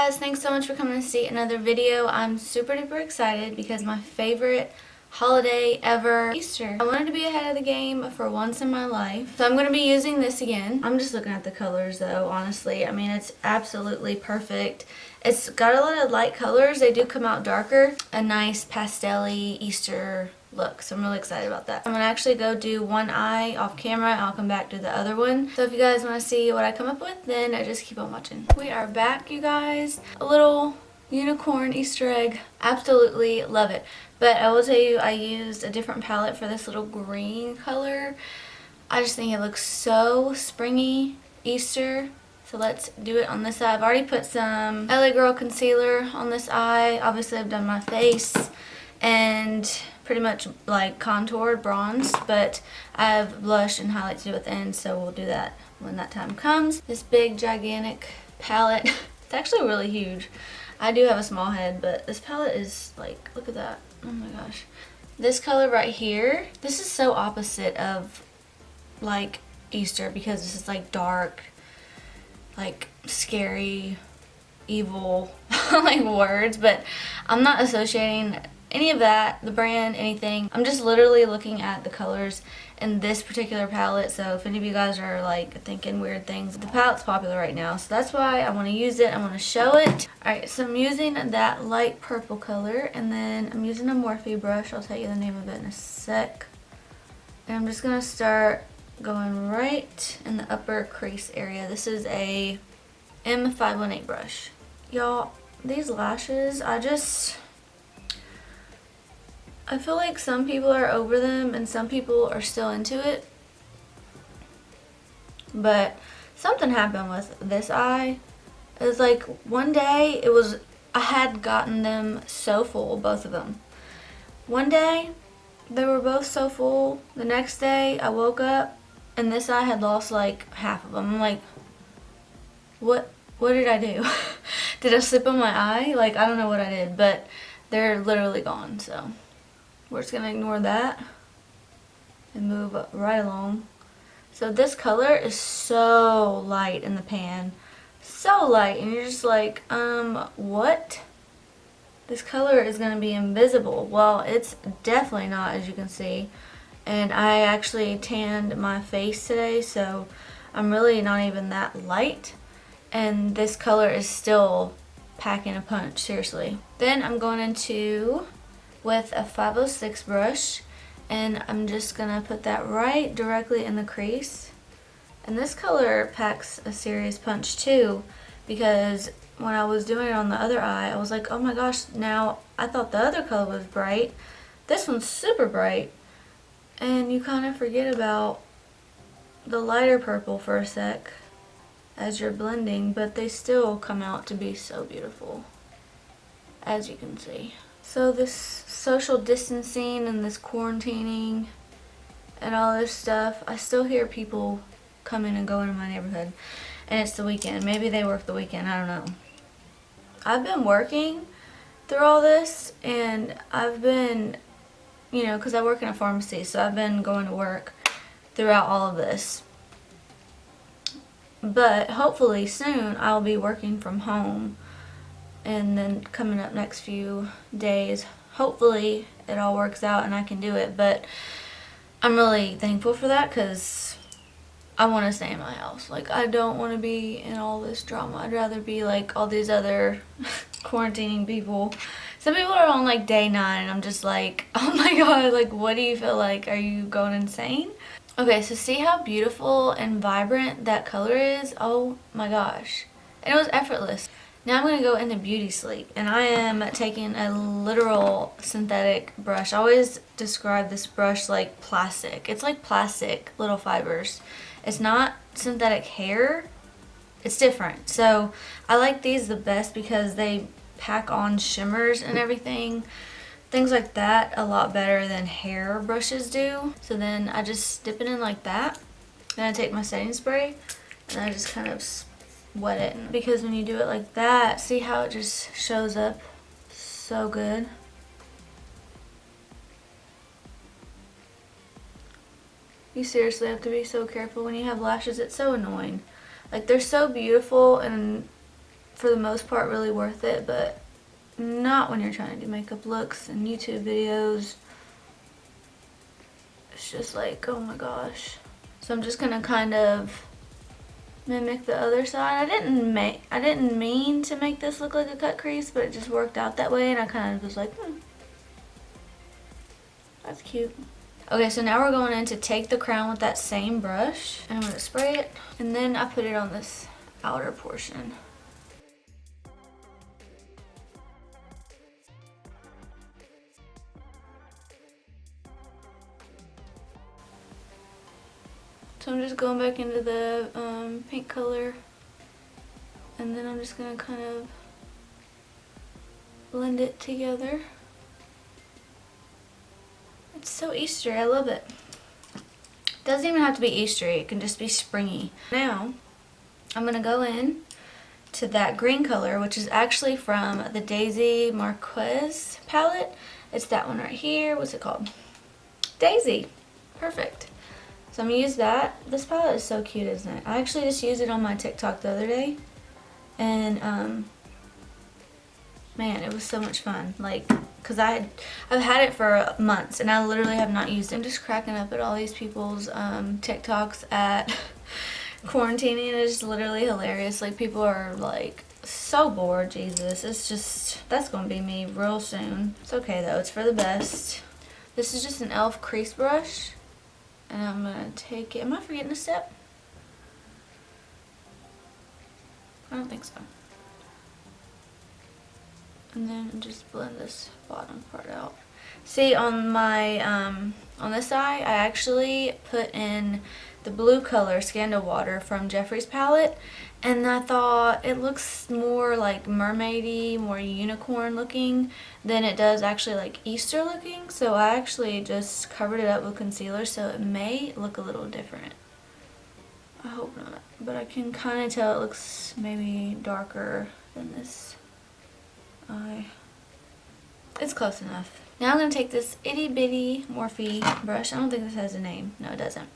guys, thanks so much for coming to see another video. I'm super duper excited because my favorite holiday ever, Easter. I wanted to be ahead of the game for once in my life. So I'm going to be using this again. I'm just looking at the colors though, honestly. I mean, it's absolutely perfect. It's got a lot of light colors. They do come out darker. A nice pastel-y Easter look, so I'm really excited about that. I'm gonna actually go do one eye off camera. I'll come back to the other one. So if you guys want to see what I come up with, then just keep on watching. We are back, you guys. A little unicorn Easter egg. Absolutely love it. But I will tell you, I used a different palette for this little green color. I just think it looks so springy Easter. So let's do it on this eye. I've already put some LA Girl concealer on this eye. Obviously I've done my face and pretty much like contoured, bronzed, but I have blush and highlight to do at the end, so we'll do that when that time comes. This big gigantic palette, it's actually really huge. I do have a small head, but this palette is like, look at that. Oh my gosh. This color right here, this is so opposite of like Easter because this is like dark, like scary, evil like words, but I'm not associating any of that, the brand, anything. I'm just literally looking at the colors in this particular palette. So if any of you guys are like thinking weird things, the palette's popular right now, so that's why I want to use it. I want to show it. Alright, so I'm using that light purple color, and then I'm using a Morphe brush. I'll tell you the name of it in a sec. And I'm just going to start going right in the upper crease area. This is a M518 brush. Y'all, these lashes, I feel like some people are over them and some people are still into it. But something happened with this eye. It was like one day I had gotten them so full, both of them. One day they were both so full. The next day I woke up and this eye had lost like half of them. I'm like, what did I do? Did I slip on my eye? Like, I don't know what I did, but they're literally gone, so we're just gonna ignore that and move right along. So this color is so light in the pan, so light, and you're just like, what? This color is gonna be invisible. Well, it's definitely not, as you can see. And I actually tanned my face today, so I'm really not even that light. And this color is still packing a punch, seriously. Then I'm going into with a 506 brush, and I'm just gonna put that right directly in the crease. And this color packs a serious punch too, because when I was doing it on the other eye, I was like, oh my gosh, now I thought the other color was bright. This one's super bright. And you kind of forget about the lighter purple for a sec as you're blending, but they still come out to be so beautiful, as you can see. So this social distancing and this quarantining and all this stuff, I still hear people coming and going in my neighborhood, and it's the weekend. Maybe they work the weekend, I don't know. I've been working through all this, and I've been, you know, because I work in a pharmacy, so I've been going to work throughout all of this. But hopefully soon I'll be working from home, and then coming up next few days, hopefully it all works out and I can do it. But I'm really thankful for that because I want to stay in my house. Like, I don't want to be in all this drama. I'd rather be like all these other quarantining people. Some people are on like day 9 and I'm just like, oh my god, like, what do you feel like? Are you going insane? Okay, so see how beautiful and vibrant that color is? Oh my gosh. And it was effortless. Now I'm going to go into beauty sleep, and I am taking a literal synthetic brush. I always describe this brush like plastic. It's like plastic, little fibers. It's not synthetic hair. It's different. So I like these the best because they pack on shimmers and everything. Things like that a lot better than hair brushes do. So then I just dip it in like that. Then I take my setting spray and I just kind of wet it, because when you do it like that, see how it just shows up so good. You seriously have to be so careful when you have lashes. It's so annoying. Like, they're so beautiful, and for the most part really worth it, but not when you're trying to do makeup looks and YouTube videos. It's just like, oh my gosh. So I'm just gonna kind of mimic the other side. I didn't mean to make this look like a cut crease, but it just worked out that way, and I kind of was like, that's cute. Okay, so now we're going in to take the crown with that same brush, and I'm gonna spray it, and then I put it on this outer portion. So I'm just going back into the pink color, and then I'm just gonna kind of blend it together. It's so Easter, I love it. Doesn't even have to be Eastery, it can just be springy. Now, I'm gonna go in to that green color, which is actually from the Daisy Marquez palette. It's that one right here. What's it called? Daisy. Perfect. So I'm gonna use that. This palette is so cute, isn't it? I actually just used it on my TikTok the other day, and man, it was so much fun. Like, cause I've had it for months, and I literally have not used it. I'm just cracking up at all these people's TikToks at quarantining. It's literally hilarious. Like, people are like so bored. Jesus, it's just, that's gonna be me real soon. It's okay though. It's for the best. This is just an e.l.f. crease brush. And I'm gonna take it. Am I forgetting a step? I don't think so. And then just blend this bottom part out. See, on my on this eye, I actually put in the blue color Scandal Water from Jeffree's palette, and I thought it looks more like mermaidy, more unicorn looking than it does actually like Easter looking. So I actually just covered it up with concealer, so it may look a little different. I hope not, but I can kind of tell it looks maybe darker than this eye. It's close enough. Now I'm going to take this itty bitty Morphe brush. I don't think this has a name. No, it doesn't.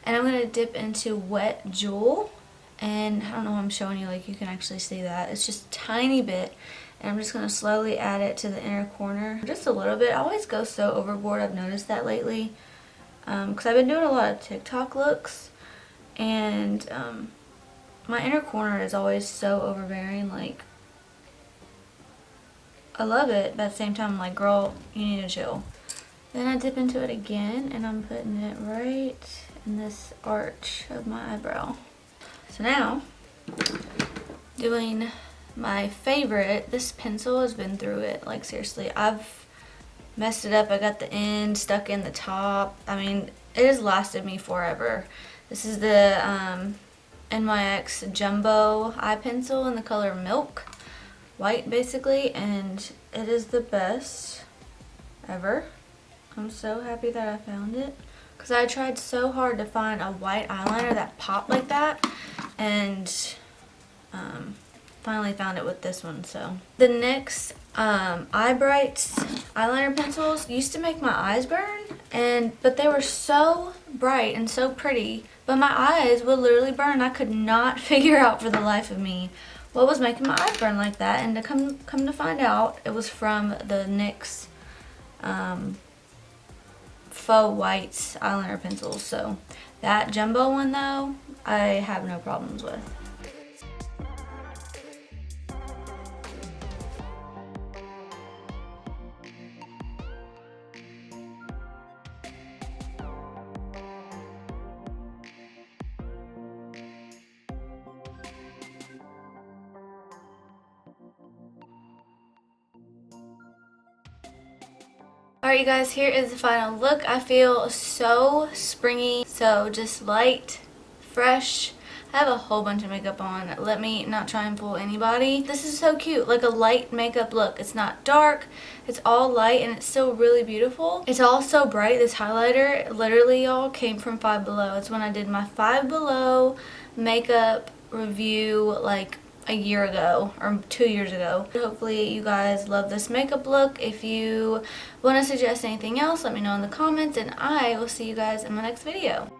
And I'm going to dip into Wet Jewel. And I don't know how I'm showing you, like you can actually see that. It's just a tiny bit. And I'm just going to slowly add it to the inner corner. Just a little bit. I always go so overboard. I've noticed that lately. Because I've been doing a lot of TikTok looks. And my inner corner is always so overbearing. Like, I love it, but at the same time I'm like, girl, you need to chill. Then I dip into it again, and I'm putting it right in this arch of my eyebrow. So now, doing my favorite. This pencil has been through it. Like, seriously, I've messed it up. I got the end stuck in the top. I mean, it has lasted me forever. This is the NYX Jumbo eye pencil in the color Milk. White basically, and it is the best ever. I'm so happy that I found it, because I tried so hard to find a white eyeliner that popped like that, and finally found it with this one. So the NYX Eye Brights eyeliner pencils used to make my eyes burn, but they were so bright and so pretty, but my eyes would literally burn. I could not figure out for the life of me what was making my eyes burn like that, and to come to find out, it was from the NYX Faux Whites eyeliner pencils. So that jumbo one though, I have no problems with. Alright you guys, here is the final look. I feel so springy, so just light, fresh. I have a whole bunch of makeup on. Let me not try and fool anybody. This is so cute, like a light makeup look. It's not dark, it's all light, and it's still really beautiful. It's all so bright. This highlighter literally, y'all, came from Five Below. It's when I did my Five Below makeup review like a year ago or 2 years ago. Hopefully you guys love this makeup look. If you want to suggest anything else, let me know in the comments, and I will see you guys in my next video.